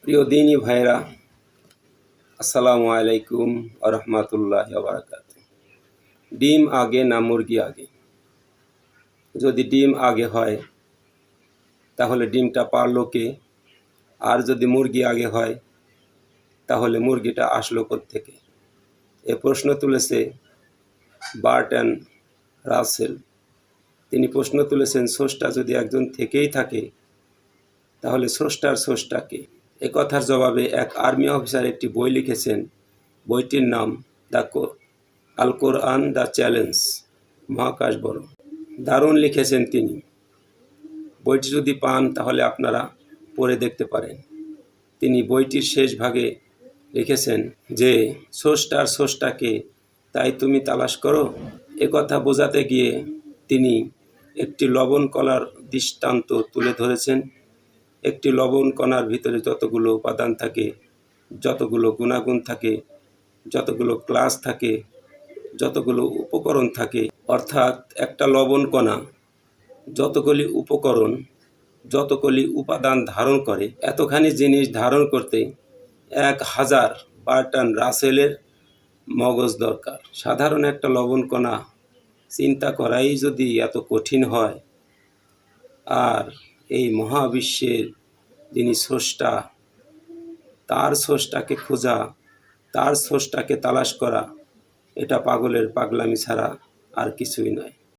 প্রিয় দিনী ভাইরা, আসসালামু আলাইকুম ওয়া রাহমাতুল্লাহি ওয়া বারাকাতুহু। ডিম আগে না মুরগি আগে? যদি ডিম আগে হয় তাহলে ডিমটা পারলো কে? আর যদি মুরগি আগে হয় তাহলে মুরগিটা আসলো কোত্থেকে? এ প্রশ্ন তুলেছে বার্ট্রান্ড রাসেল। তিনি প্রশ্ন তুলেছেন, স্রষ্টা যদি একজন থেকেই থাকে তাহলে স্রষ্টার স্রষ্টা কে? এ কথার জবাবে এক আর্মি অফিসার একটি বই লিখেছেন। বইটির নাম আল কোরআন দ্য চ্যালেঞ্জ, মহাকাশ বড়। দারুণ লিখেছেন তিনি। বইটি যদি পান তাহলে আপনারা পড়ে দেখতে পারেন। তিনি বইটির শেষ ভাগে লিখেছেন যে স্রষ্টার স্রষ্টাকে তাই তুমি তালাশ করো। কথা বোঝাতে গিয়ে তিনি একটি লবণ কণার দৃষ্টান্ত তুলে ধরেছেন। একটি লবণ কণার ভিতরে যতগুলো উপাদান থাকে, যতগুলো গুণাগুণ থাকে, যতগুলো ক্লাস থাকে, যতগুলো উপকরণ থাকে, অর্থাৎ একটা লবণ কণা যতগুলি উপকরণ, যতগুলি উপাদান ধারণ করে, এতখানি জিনিস ধারণ করতে 1000 বার্ট্রান্ড রাসেলের মগজ দরকার। সাধারণ একটা লবণ কণা চিন্তা করাই যদি এত কঠিন হয়, আর এই মহাবিশ্বের যিনি স্রষ্টা, তার স্রষ্টাকে খোঁজা, তার স্রষ্টাকে তালাশ করা, এটা পাগলের পাগলামি ছাড়া আর কিছুই নয়।